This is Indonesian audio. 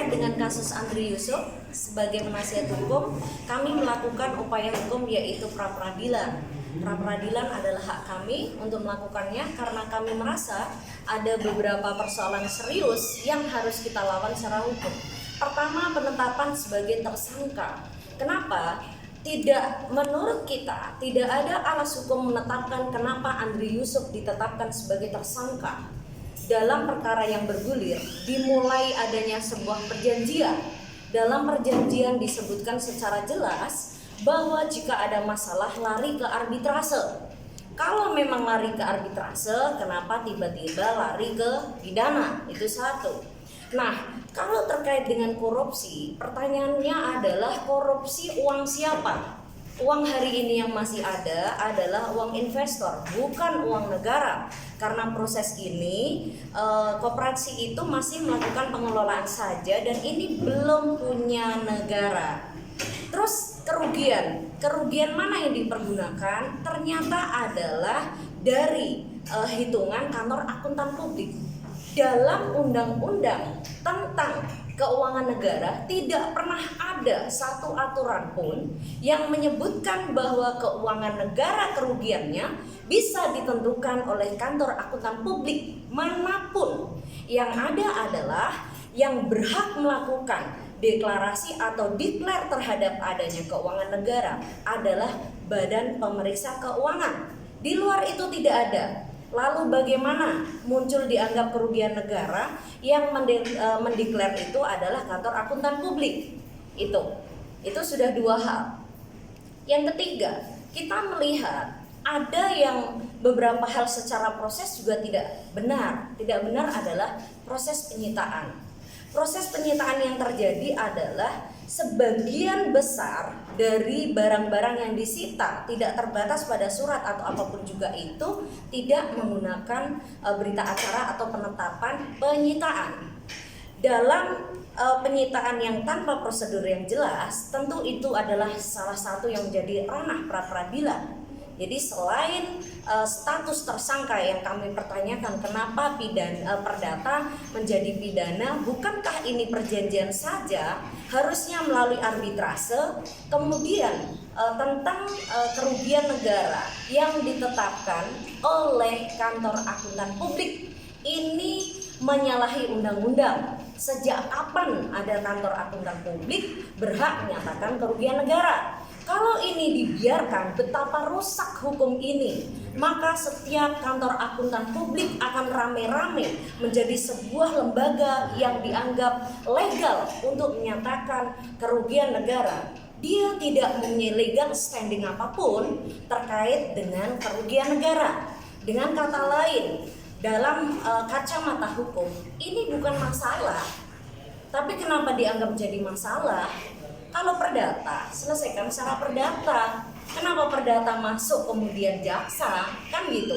terkait dengan kasus Andri Yusuf, sebagai penasihat hukum, kami melakukan upaya hukum yaitu pra-peradilan. Pra-peradilan adalah hak kami untuk melakukannya karena kami merasa ada beberapa persoalan serius yang harus kita lawan secara hukum. Pertama, penetapan sebagai tersangka. Kenapa? Menurut kita tidak ada alas hukum menetapkan kenapa Andri Yusuf ditetapkan sebagai tersangka. Dalam perkara yang bergulir, dimulai adanya sebuah perjanjian. Dalam perjanjian disebutkan secara jelas bahwa jika ada masalah lari ke arbitrase. Kalau memang lari ke arbitrase, kenapa tiba-tiba lari ke pidana? Itu satu. Nah, kalau terkait dengan korupsi, pertanyaannya adalah korupsi uang siapa? Uang hari ini yang masih ada adalah uang investor, bukan uang negara. Karena proses ini koperasi itu masih melakukan pengelolaan saja dan ini belum punya negara. Terus kerugian mana yang dipergunakan? Ternyata adalah dari hitungan kantor akuntan publik. Dalam undang-undang tentang keuangan negara tidak pernah ada satu aturan pun yang menyebutkan bahwa keuangan negara kerugiannya bisa ditentukan oleh kantor akuntan publik manapun. Yang ada adalah yang berhak melakukan deklarasi atau declare terhadap adanya keuangan negara adalah Badan Pemeriksa Keuangan. Di luar itu tidak ada. Lalu bagaimana muncul dianggap kerugian negara? Yang mendeklar itu adalah kantor akuntan publik. Itu sudah dua hal. Yang ketiga, kita melihat ada yang beberapa hal secara proses juga tidak benar. Tidak benar adalah proses penyitaan. Proses penyitaan yang terjadi adalah sebagian besar dari barang-barang yang disita tidak terbatas pada surat atau apapun juga itu tidak menggunakan berita acara atau penetapan penyitaan. Dalam penyitaan yang tanpa prosedur yang jelas, tentu itu adalah salah satu yang menjadi ranah pra-peradilan. Jadi selain status tersangka yang kami pertanyakan kenapa perdata menjadi pidana, bukankah ini perjanjian saja harusnya melalui arbitrase? Kemudian tentang kerugian negara yang ditetapkan oleh kantor akuntan publik, ini menyalahi undang-undang. Sejak kapan ada kantor akuntan publik berhak menyatakan kerugian negara? Kalau ini dibiarkan, betapa rusak hukum ini. Maka setiap kantor akuntan publik akan rame-rame menjadi sebuah lembaga yang dianggap legal untuk menyatakan kerugian negara. Dia tidak mempunyai legal standing apapun terkait dengan kerugian negara. Dengan kata lain, dalam kacamata hukum, ini bukan masalah. Tapi kenapa dianggap jadi masalah? Kalau perdata, selesaikan secara perdata. Kenapa perdata masuk kemudian jaksa? Kan gitu.